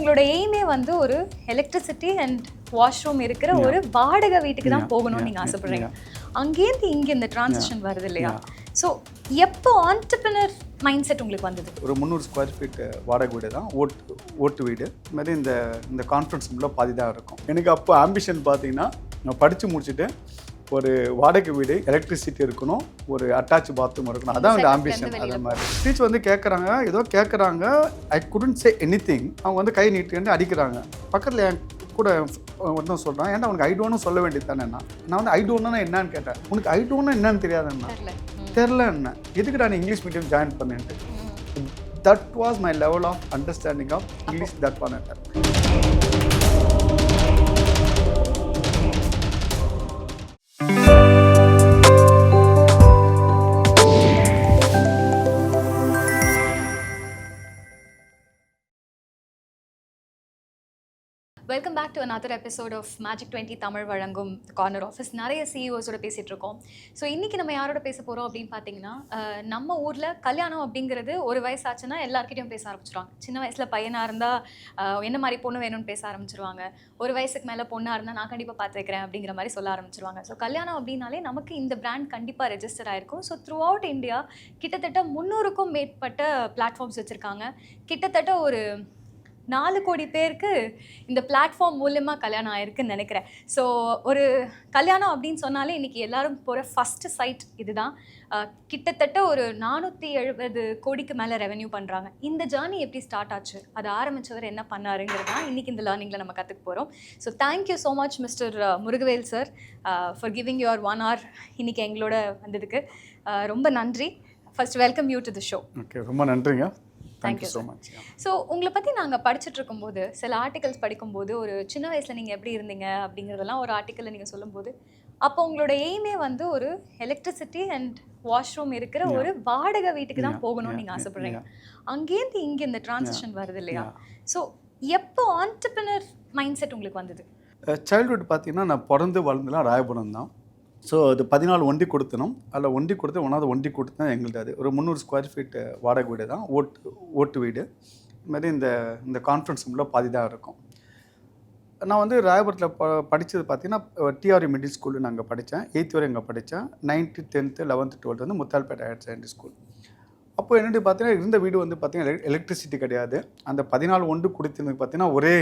உங்களோட எய்மே வந்து ஒரு எலக்ட்ரிசிட்டி அண்ட் வாஷ்ரூம் இருக்கிற ஒரு வாடகை வீட்டுக்கு தான் போகணும்னு நீங்கள் ஆசைப்படுறீங்க. அங்கேருந்து இங்கே இந்த டிரான்சிஷன் வருது இல்லையா? ஸோ எப்போ ஆண்டர்பிரினர் மைண்ட் செட் உங்களுக்கு வந்தது? ஒரு 300 ஸ்கொயர் ஃபீட் வாடகை வீடு தான், ஓட்டு வீடு. இது மாதிரி இந்த கான்ஃபரன்ஸ் ரூமில் பாதி தான் இருக்கும். எனக்கு அப்போ ஆம்பிஷன் பார்த்தீங்கன்னா, நான் படித்து முடிச்சுட்டு ஒரு வாடகை வீடு, எலக்ட்ரிசிட்டி இருக்கணும், ஒரு அட்டாச் பாத்ரூம் இருக்கணும், அதான் அந்த ஆம்பிஷன். அதே மாதிரி டீச்சர் வந்து கேட்குறாங்க, ஏதோ கேட்குறாங்க. ஐ குடன்ட் சே எனிதிங். அவங்க வந்து கை நீட்டு அடிக்கிறாங்க. பக்கத்தில் என் கூட ஒருத்தன் சொல்கிறான், ஏன்டா உனக்கு ஐ டோன்னு சொல்ல வேண்டியது தானே. நான் வந்து ஐ டோன்னா என்னன்னு கேட்டேன். உனக்கு ஐ டோன்னா என்னன்னு தெரியாதுன்னா தெரில என்ன, எதுக்கு நான் இங்கிலீஷ் மீடியம் ஜாயின் பண்ணேன்ட்டு. That was my level of understanding of English that பண்ணேன். Welcome back to another episode of magic 20 Tamil வழங்கும் கார்னர் ஆஃபீஸ். நிறைய சிஇஓஸோட பேசிகிட்டு இருக்கோம். ஸோ இன்றைக்கி நம்ம யாரோட பேச போகிறோம் அப்படின்னு பார்த்தீங்கன்னா, நம்ம ஊரில் கல்யாணம் அப்படிங்கிறது ஒரு வயசு ஆச்சுன்னா எல்லாருக்கிட்டையும் பேச ஆரம்பிச்சிருவாங்க. சின்ன வயசில் பையனாக இருந்தால் என்ன மாதிரி பொண்ணு வேணும்னு பேச ஆரம்பிச்சிருவாங்க. ஒரு வயசுக்கு மேலே பொண்ணாக இருந்தால் நான் கண்டிப்பாக பார்த்து வைக்கிறேன் அப்படிங்கிற மாதிரி சொல்ல ஆரம்பிச்சிருவாங்க. ஸோ கல்யாணம் அப்படின்னாலே நமக்கு இந்த பிராண்ட் கண்டிப்பாக ரெஜிஸ்டர் ஆகிருக்கும். ஸோ த்ரூ அவுட் இந்தியா கிட்டத்தட்ட 300க்கும் மேற்பட்ட பிளாட்ஃபார்ம்ஸ் வச்சுருக்காங்க. கிட்டத்தட்ட ஒரு 4 கோடி பேருக்கு இந்த பிளாட்ஃபார்ம் மூலமாக கல்யாணம் ஆயிருக்குன்னு நினைக்கிறேன். ஸோ ஒரு கல்யாணம் அப்படின்னு சொன்னாலே இன்றைக்கி எல்லாரும் போகிற ஃபஸ்ட்டு சைட் இதுதான். கிட்டத்தட்ட ஒரு 470 கோடிக்கு மேலே ரெவென்யூ பண்ணுறாங்க. இந்த ஜேர்னி எப்படி ஸ்டார்ட் ஆச்சு, அது ஆரம்பித்தவர் என்ன பண்ணாருங்கிறது தான் இன்றைக்கி இந்த லேர்னிங்கில் நம்ம கற்றுக்க போகிறோம். So thank you so much mister Murugavel sir for giving your 1 hour இன்றைக்கி எங்களோட வந்ததுக்கு ரொம்ப நன்றி. First welcome you to the show. Okay, ரொம்ப நன்றிங்க. Thank you so much. ஸோ உங்களை பற்றி நாங்கள் படிச்சுட்டு இருக்கும்போது, சில ஆர்டிகல்ஸ் படிக்கும்போது, ஒரு சின்ன வயசில் நீங்கள் எப்படி இருந்தீங்க அப்படிங்கிறதெல்லாம் ஒரு ஆர்டிக்கலில் நீங்கள் சொல்லும்போது, அப்போ உங்களோட எய்மே வந்து ஒரு எலக்ட்ரிசிட்டி அண்ட் வாஷ்ரூம் இருக்கிற ஒரு வாடகை வீட்டுக்கு தான் போகணும்னு நீங்கள் ஆசைப்படுறீங்க. அங்கேருந்து இங்கே இந்த டிரான்சிஷன் வருது இல்லையா? ஸோ எப்போ ஆண்டர்பிரினர் மைண்ட் செட் உங்களுக்கு வந்தது? சைல்டுஹுட் பார்த்தீங்கன்னா, நான் பிறந்து வளர்ந்துலாம் ராயபுரம் தான். ஸோ அது 14 ஒண்டி கொடுத்தனும். அதில் ஒண்டி கொடுத்து ஒன்றாவது ஒண்டி கொடுத்து தான் எங்களுக்கு. அது ஒரு 300 ஸ்கொயர் ஃபீட் வாடகை வீடு தான், ஓட்டு வீடு. இதுமாதிரி இந்த கான்ஃபரன்ஸ் ரூமில் பாதி தான் இருக்கும். நான் வந்து ராயபுரத்தில் படித்தது பார்த்தீங்கன்னா, டிஆர்இ மிடில் ஸ்கூலு நாங்கள் படித்தேன். 8th வரை இங்கே படித்தேன். 9th 10th 11th 12th வந்து முத்தால்பேட்டை ஹையர் செகண்டரி ஸ்கூல். அப்போ என்னென்னு பார்த்தீங்கன்னா, இருந்த வீடு வந்து பார்த்தீங்கன்னா எலக்ட்ரிசிட்டி கிடையாது. அந்த 14 ஒண்டு கொடுத்துருந்து பார்த்தீங்கன்னா ஒரே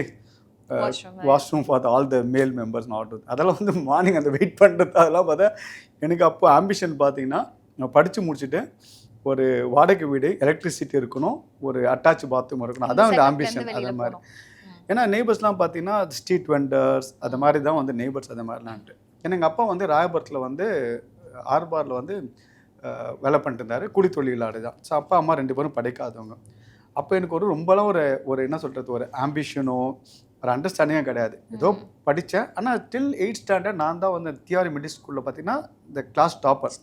வாஷ்ரூம் ஃபார் ஆல் த மேல் மெம்பர்ஸ் நாட். அதெல்லாம் வந்து மார்னிங் அந்த வெயிட் பண்ணுறது அதெல்லாம் பார்த்தா எனக்கு அப்போ ஆம்பிஷன் பார்த்தீங்கன்னா, நான் படித்து முடிச்சுட்டு ஒரு வாடகை வீடு, எலக்ட்ரிசிட்டி இருக்கணும், ஒரு அட்டாச் பாத்ரூம் இருக்கணும், அதான் அந்த ஆம்பிஷன். அதே மாதிரி ஏன்னா நெய்பர்ஸ்லாம் பார்த்தீங்கன்னா ஸ்ட்ரீட் வெண்டர்ஸ் அது மாதிரி தான் வந்து நெய்பர்ஸ் அது மாதிரிலான்ட்டு. ஏன்னா எங்கள் அப்பா வந்து ராயபுரத்தில் வந்து ஆர்பாரில் வந்து வேலை பண்ணிட்டு இருந்தார், கூலி தொழிலாளி தான். ஸோ அப்பா அம்மா 2 பேரும் படிக்காதவங்க. அப்போ எனக்கு ரொம்பலாம் ஒரு என்ன சொல்கிறது, ஒரு ஆம்பிஷனோ ஒரு அண்டர்ஸ்டாண்டிங்காக கிடையாது. ஏதோ படித்தேன். ஆனால் டில் 8th ஸ்டாண்டர்ட் நான் தான் வந்து டிஆர்இ மிடில் ஸ்கூலில் பார்த்தீங்கன்னா இந்த class topper.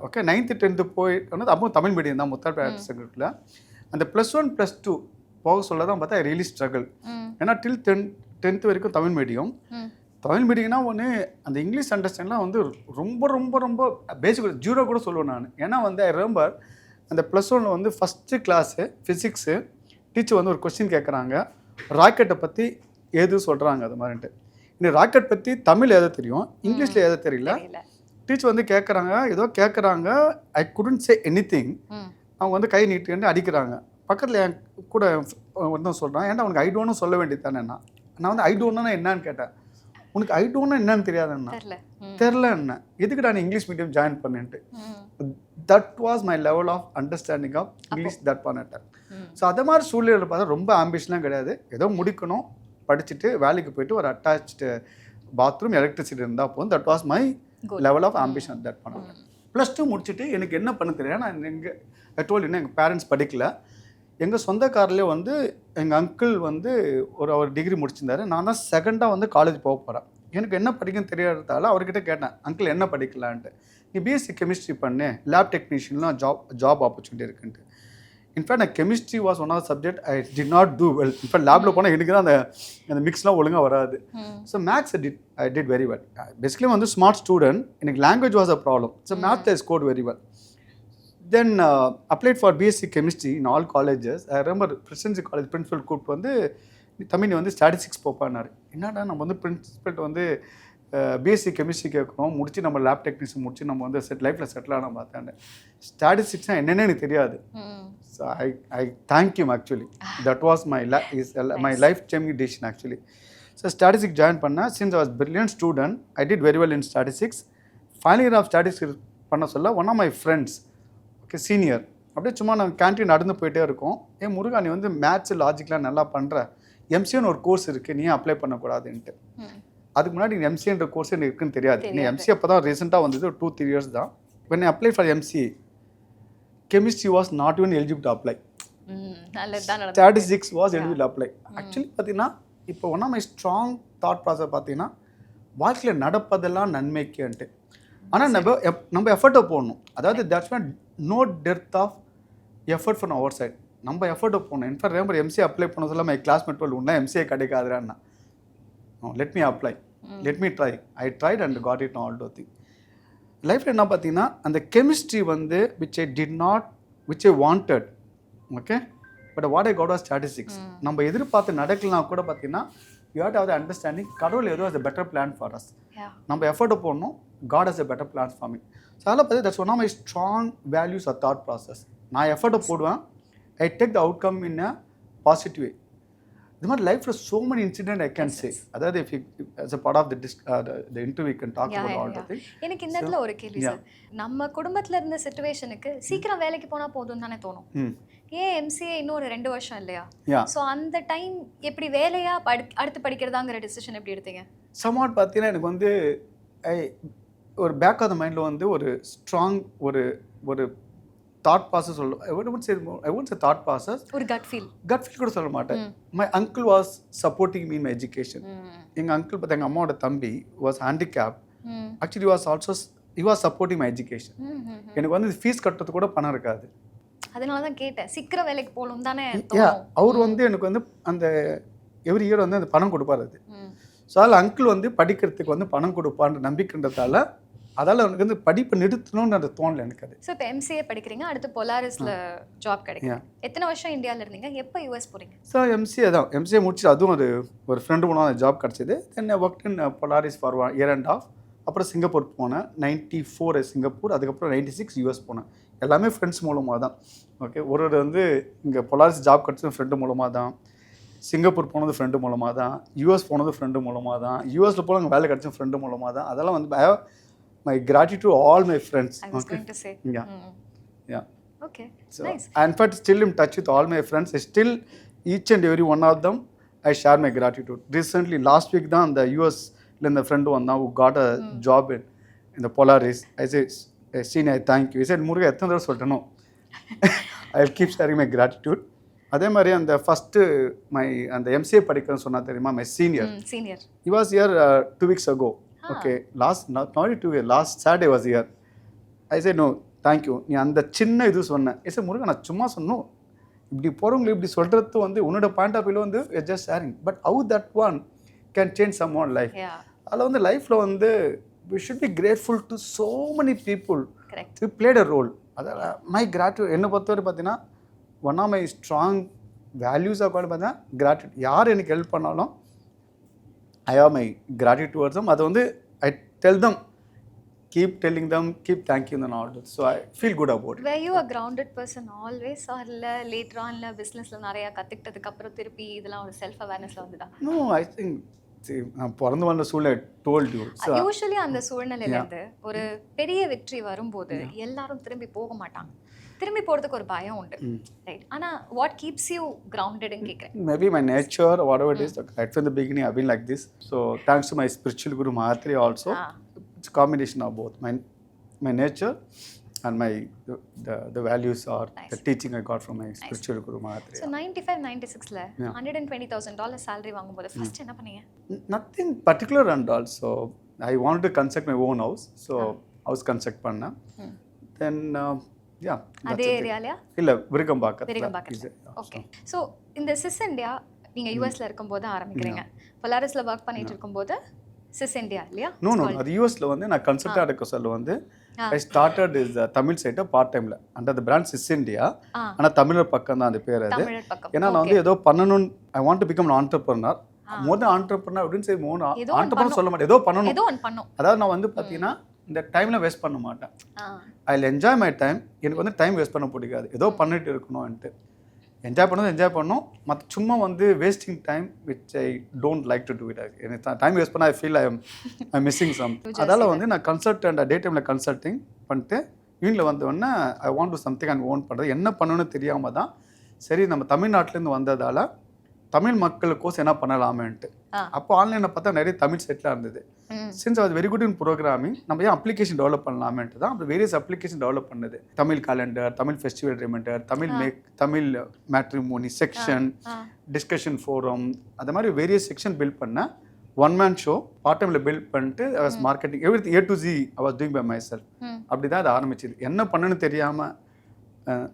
Okay, 9th 10th போய் வந்து அப்போ தமிழ் மீடியம் தான் முத்தால்பேட்டை செகண்டரியில். அந்த +1 +2 போக சொல்ல தான் பார்த்தா ரியலி ஸ்ட்ரகிள். ஏன்னா டில் 10th வரைக்கும் தமிழ் மீடியம். தமிழ் மீடியம்னா ஒன்று அந்த இங்கிலீஷ் அண்டர்ஸ்டாண்ட்லாம் வந்து ரொம்ப ரொம்ப ரொம்ப பேசிக் 0 கூட சொல்லுவேன் நான். ஏன்னா வந்து ஐ ரிமெம்பர் அந்த +1 வந்து ஃபஸ்ட்டு கிளாஸு ஃபிசிக்ஸு டீச்சர் வந்து ஒரு கொஸ்டின் கேட்குறாங்க, ராக்கெட்டை பற்றி ஏது சொல்கிறாங்க அது மாதிரின்ட்டு. இந்த ராக்கெட் பற்றி தமிழ் எதை தெரியும், இங்கிலீஷில் எதை தெரியல. டீச்சர் வந்து கேட்குறாங்க, ஏதோ கேட்குறாங்க. ஐ குடன்ட் சே எனிதிங். அவங்க வந்து கை நீட்டு அடிக்கிறாங்க. பக்கத்தில் என் கூட ஒருத்தன் சொல்கிறான், ஏன்டா உனக்கு ஐ டோன்னு சொல்ல வேண்டியது தானே. நான் வந்து ஐ டோன்னா என்னன்னு கேட்டேன். உனக்கு ஐ டோன்னா என்னன்னு தெரியாதுன்னா தெரில என்ன, எதுக்கு நான் இங்கிலீஷ் மீடியம் ஜாயின் பண்ணேன்ட்டு. That was my level of understanding of English that பண்ணேன். ஸோ அது மாதிரி சூழ்நிலையில் பார்த்தா ரொம்ப ஆம்பிஷன்லாம் கிடையாது. ஏதோ முடிக்கணும், படிச்சுட்டு வேலைக்கு போயிட்டு ஒரு அட்டாச்சு பாத்ரூம், எலக்ட்ரிசிட்டி இருந்தால் போதும். That was my level of ambition that பண்ணேன். +2 முடிச்சுட்டு எனக்கு என்ன பண்ண தெரியாது. நான் எங்கள் பேரண்ட்ஸ் படிக்கல. எங்கள் சொந்தக்காரிலே வந்து எங்கள் அங்கிள் வந்து அவர் டிகிரி முடிச்சிருந்தாரு. நான் தான் செகண்டாக வந்து காலேஜ் போக போகிறேன். எனக்கு என்ன படிக்கணும்னு தெரியாததால அவர்கிட்ட கேட்டேன், அங்கிள் என்ன படிக்கலான்ட்டு. நீ பிஎஸ்சி கெமிஸ்ட்ரி பண்ணு, லேப் டெக்னீஷியன்லாம் ஜாப் ஆப்பர்ச்சுனிட்டி இருக்குன்ட்டு. இன்ஃபேக்ட் நான் chemistry was one of subject I did not do well. In fact லேபில் போனால் எனக்கு தான் அந்த மிக்ஸ்லாம் ஒழுங்காக வராது. So maths I did very well. Basically வந்து ஸ்மார்ட் ஸ்டூடெண்ட். எனக்கு language was a problem. So maths I scored very well. Then applied for BSc chemistry in all colleges. I remember Presidency College principal கூப்பிட்டு வந்து தம்பி நீ வந்து statistics போப்பான்னாரு. என்னடா நம்ம வந்து பிரின்சிபல்கிட்ட வந்து பிஎஸ்சி கெமிஸ்ட்ரி கேட்குறோம், முடிச்சு நம்ம லேப் டெக்னீஷியன் முடிச்சு நம்ம வந்து லைஃப்பில் செட்டில் ஆனால் பார்த்தேன். ஸ்டாட்டிஸ்டிக்ஸ்னால் என்னென்னு எனக்கு தெரியாது. So I thank you actually. That was my life changing decision actually. So statistics join பண்ணேன். Since I was brilliant student, I did very well in statistics. Final year of statistics பண்ண சொல்ல one of my friends, okay senior, அப்படியே சும்மா நாங்கள் canteen நடந்து போயிட்டே இருக்கோம். முருகா நீ வந்து மேத்ஸ் லாஜிக்லாம் நல்லா பண்ணுற, எம்சிஏன்னு ஒரு கோர்ஸ் இருக்குது, நீ அப்ளை பண்ணக்கூடாதுன்ட்டு. அதுக்கு முன்னாடி எம்சிஏன்ற கோர்ஸ் எனக்கு இருக்குன்னு தெரியாது. நீ எம்சிஏ அப்போ தான் ரீசெண்டாக வந்தது, ஒரு 2-3 years தான். when I applied for MCA, chemistry was not even eligible to apply. Statistics was eligible to apply. Actually பார்த்தீங்கன்னா இப்போ one of my strong thought process பார்த்தீங்கன்னா வாழ்க்கையில் நடப்பதெல்லாம் நன்மைக்குன்ட்டு. ஆனால் நம்ம எஃபர்ட்டை போடணும். அதாவது that's mean no depth of effort from our side. நம்ம எஃபர்ட்டை போடணும். இன்ஃபேக்ட் ரெம்பர் எம்சிஏ அப்ளை பண்ண சொல்ல மை கிளாஸ்மேட் ஒன்றா எம்சிஏ கிடைக்காதுறான்னா, let me apply, let me try. I tried and got it all though thing. லைஃப்பில் என்ன பார்த்தீங்கன்னா அந்த கெமிஸ்ட்ரி வந்து which I wanted, okay, but what I God was statistics. நம்ம எதிர்பார்த்து நடக்கலாம் கூட பார்த்தீங்கன்னா you have to have the understanding கடவுள் ஏதோ has a better plan for us. நம்ம எஃபர்ட்டை போடணும், God has a better plan for me. So அதில் பார்த்து that's one of my strong values or thought process. நான் எஃபர்ட்டை போடுவேன், I take the outcome in a positive way. இது மாதிரி லைஃப்பில் so many incident I can say. அதாவது if you, as a part of the interview you can talk about all the things. எனக்கு இந்த இடத்துல ஒரு கேள்வி சார். நம்ம குடும்பத்தில் இருந்த சிச்சுவேஷனுக்கு சீக்கிரம் வேலைக்கு போனால் போதும் தானே தோணும். ஏன் எம்சிஏ இன்னும் ஒரு 2 வருஷம் இல்லையா? ஸோ அந்த டைம் எப்படி வேலையா அடுத்து படிக்கிறதாங்கிற டிசிஷன் எப்படி எடுத்தீங்க? சம்வாட் பார்த்தீங்கன்னா எனக்கு வந்து ஒரு பேக் ஆஃப் த மைண்டில் வந்து ஒரு ஸ்ட்ராங் ஒரு தாட் ப்ராசஸ் சொல்லுவோம். I won't say thought process. ஒரு gut feel கூட சொல்ல மாட்டேன். My uncle was supporting me in my education. எங்கள் அங்கிள் பார்த்து எங்கள் அம்மாவோட தம்பி was handicapped. Actually he was supporting my education. எனக்கு வந்து ஃபீஸ் கட்டுறது கூட பணம் இருக்காது. அதனால தான் கேட்டேன், சீக்கிரம் வேலைக்கு போகணும் தானே. அவர் வந்து எனக்கு வந்து அந்த எவ்ரி இயர் வந்து அந்த பணம் கொடுப்பாரு. அது ஸோ அதில் அங்கிள் வந்து படிக்கிறதுக்கு வந்து பணம் கொடுப்பான்ற நம்பிக்கைன்றதால அதால் அவனுக்கு வந்து படிப்பை நிறுத்தணும்னு அந்த தோணலை எனக்கு. அது ஸோ இப்போ எம்சிஏ படிக்கிறீங்க, அடுத்து பொலாரிஸில் ஜாப் கிடைக்கும். எத்தனை வருஷம் இந்தியாவில் இருந்தீங்க, எப்போ யூஎஸ் போகிறீங்க? ஸோ எம்சிஏ முடிச்சு அதுவும் ஒரு ஃப்ரெண்டு மூலம் அந்த ஜாப் கிடச்சிது. தென் work in Polaris for 1.5 years. அப்புறம் சிங்கப்பூர் போனேன். 94 சிங்கப்பூர், அதுக்கப்புறம் 96 யூஎஸ் போனேன். எல்லாமே ஃப்ரெண்ட்ஸ் மூலமாக தான். ஓகே, ஒரு வந்து இங்கே பொலாரிஸ் ஜாப் கிடச்சது ஃப்ரெண்டு மூலமாக தான். சிங்கப்பூர் போனது ஃப்ரெண்டு மூலமாக தான். யூஎஸ் போனது ஃப்ரெண்டு மூலமாக தான். யூஎஸில் போனால் அங்கே வேலை கிடச்சது ஃப்ரெண்டு மூலமாக தான். அதெல்லாம் வந்து my gratitude to all my friends. I was going to say. Yeah. Okay. So, nice. In fact, still in touch with all my friends. Still, each and every one of them, I share my gratitude. Recently, last week, the US, the friend who got a job in the Polaris. I said, Senior, I thank you. He said, Muruga, no. I'll keep sharing my gratitude. அதே மாதிரி அந்த first அந்த MCA படிக்கிறேன்னு சொன்னா தெரியுமா, my senior. He was here 2 weeks ago. Okay, not 2 years, last Saturday was here. I said, no, thank you. நீ அந்த சின்ன இது சொன்னேன். I said, முருகா நான் சும்மா சொன்னோம், இப்படி போகிறவங்களை இப்படி சொல்கிறது வந்து உன்னோட பாயிண்ட் ஆஃப் வியூவில் வந்து just sharing. But how that one can change someone's life. அதில் வந்து லைஃப்பில் வந்து we should be grateful to so many people. Correct. We played a role. அதான் மை gratitude. என்னை பொறுத்தவரை பார்த்தீங்கன்னா ஒன் ஆஃப் மை ஸ்ட்ராங் வேல்யூஸாக கூட பார்த்தீங்கன்னா gratitude. யார் எனக்கு ஹெல்ப் பண்ணாலும் I have my gratitude towards them. அது வந்து I tell them, keep telling them, keep thanking them all. So I feel good about it. Were you a grounded person always or later on businessல நிறைய கத்துக்கிட்டதுக்கு அப்புறம் திருப்பி இதெல்லாம் ஒரு self அவேர்னஸ்ல வந்துதா? No, I think நான் பிறந்து வந்த சூழ்நிலை told you. So யூசுவலி அந்த சூழ்நிலையில இருந்து ஒரு பெரிய வெற்றி வரும்போது எல்லாரும் திரும்பி போக மாட்டாங்க. திரும்பி போறதுக்கு ஒரு பயம் உண்டு, ரைட்? ஆனா what keeps you grounded ன்னு கேக்குறேன். Maybe my nature, whatever it is, right from the beginning I've been like this. So thanks to my spiritual guru Mahatri also. It's a combination of both my nature and the values or the teaching I got from my spiritual guru Mahatri. So 95-96ல $120,000 salary வாங்கும்போது first என்ன பண்ணீங்க? Nothing particular and all. So I wanted to construct my own house. So house construct பண்ணேன். Then அதே ஏரியாலயா? இல்ல, விருகம்பாக்கத்துல. Okay. So இந்த sis India நீங்க யுஎஸ்ல இருக்கும்போது ஆரம்பிக்கிறீங்க. பொலாரிஸ்ல வர்க் பண்ணிட்டு இருக்கும்போது சிஸ் இந்தியா இல்லையா? நோ அது யூஎஸ்ல வந்து நான் கன்சல்ட்டாக இருக்க சொல்ல வந்து ஐ ஸ்டார்டட் இஸ் தமிழ் சைட்டை பார்ட் டைமில் under the brand sis India. ஆனால் தமிழர் பக்கம் தான் அந்த பேர் அது. ஏன்னா நான் வந்து ஏதோ பண்ணணும்னு I want to become entrepreneur. More then entrepreneur அப்படின்னு சொல்லி ஆண்டர்பிரனர் சொல்ல மாட்டேன், ஏதோ பண்ணணும். அதாவது நான் வந்து பார்த்தீங்கன்னா இந்த டைமில் வேஸ்ட் பண்ண மாட்டேன். I will enjoy my time. எனக்கு வந்து டைம் வேஸ்ட் பண்ண பிடிக்காது, ஏதோ பண்ணிட்டு இருக்கணும்ன்ட்டு. என்ஜாய் பண்ணணும். மற்ற சும்மா வந்து wasting time which I don't like to do it. எனக்கு டைம் வேஸ்ட் பண்ண I feel I missing some. அதால் வந்து நான் கன்சல்டன்ட் டே டைமில் கன்சல்டிங் பண்ணிட்டு வீட்டில் வந்தோடனே I want to something and own பண்ணுறது. என்ன பண்ணணும்னு தெரியாமல் தான் சரி நம்ம தமிழ்நாட்டிலேருந்து வந்ததால் தமிழ் மக்களுக்கோசம் என்ன பண்ணலாமேன்ட்டு. அப்போ ஆன்லைனில் பார்த்தா நிறைய தமிழ் செட்டிலாக இருந்தது. சின்ஸ் அது வெரி குட் இன் ப்ரோக்ராமிங், நம்ம ஏன் அப்ளிகேஷன் டெவலப் பண்ணலாமேன்ட்டு தான் அப்படி வேரியஸ் அப்ளிகேஷன் டெவலப் பண்ணது. Tamil calendar, Tamil festival reminder, Tamil matrimony section, discussion forum, அந்த மாதிரி வேரியஸ் செக்ஷன் பில்ட் பண்ண ஒன் மேன் ஷோ பார்ட் டைமில் பில்ட் பண்ணிட்டு I was marketing every A to Z I was doing by myself. அப்படி தான் அது ஆரம்பிச்சிது. என்ன பண்ணணும்னு தெரியாமல்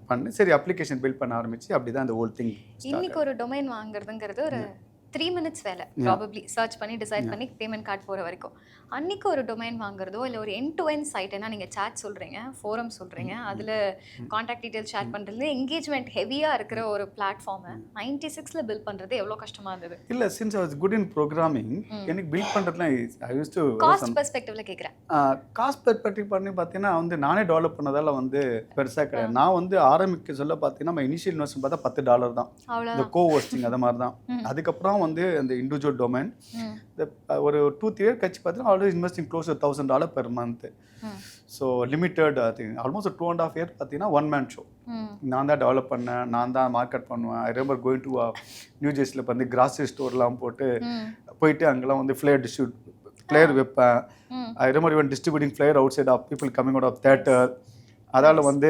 பண்ணி சரி அப்ளிகேஷன் பில்ட் பண்ண ஆரம்பிச்சு அப்படி தான் அந்த ஹோல் திங். இன்னைக்கு ஒரு டொமைன் வாங்குறதுங்கிறது ஒரு 3 minutes வேலை ப்ராபப்ளி. சர்ச் பண்ணி டிசைட் பண்ணி பேமெண்ட் கார்டு போகிற வரைக்கும். அன்றைக்கி ஒரு டொமைன் வாங்குறதோ இல்லை ஒரு எண்ட் டு எண்ட் சைட், ஏன்னா நீங்கள் சேட் சொல்கிறீங்க, ஃபோரம் சொல்கிறீங்க, அதில் காண்டாக்ட் டீட்டெயில்ஸ் ஷேர் பண்ணுறது, என்கேஜ்மெண்ட் ஹெவியாக இருக்கிற ஒரு பிளாட்ஃபார்மை 96ல் பில்ட் பண்ணுறது எவ்வளோ கஷ்டமாக இருந்தது? இல்லை, since I was good in programming எனக்கு பில்ட் பண்ணுறதுலாம் ஐ யூஸ் டு காஸ்ட் பெர்ஸ்பெக்டிவ்ல கேட்குறேன். காஸ்ட் பெர்ஸ்பெக்டிவ் பண்ணி பார்த்தீங்கன்னா வந்து நானே டெவலப் பண்ணதால் வந்து பெருசாக கிடையாது. நான் வந்து ஆரம்பிக்க சொல்ல பார்த்தீங்கன்னா இனிஷியல் இன்வெஸ்ட்மெண்ட் பார்த்தா $10 தான், இந்த கோ ஹோஸ்டிங் அது மாதிரி தான். அதுக்கப்புறம் வந்து அந்த இண்டிவிஜுவல் டொமைன் ஒரு 2-3 years கழிச்சு பார்த்தீங்கன்னா already investing close $1,000 per month. So limited thing. Almost 2.5 years பார்த்தீங்கன்னா ஒன் மேன் ஷோ நான் தான் டெவலப் பண்ணேன், நான் தான் மார்க்கெட் பண்ணுவேன். I remember going to new ஜெர்சியில் வந்து கிராசரி ஸ்டோர்லாம் போயிட்டு அங்கெல்லாம் வந்து ஃப்ளேயர் வைப்பேன். I remember even distributing flyer outside of people coming out of theatre. அதால் வந்து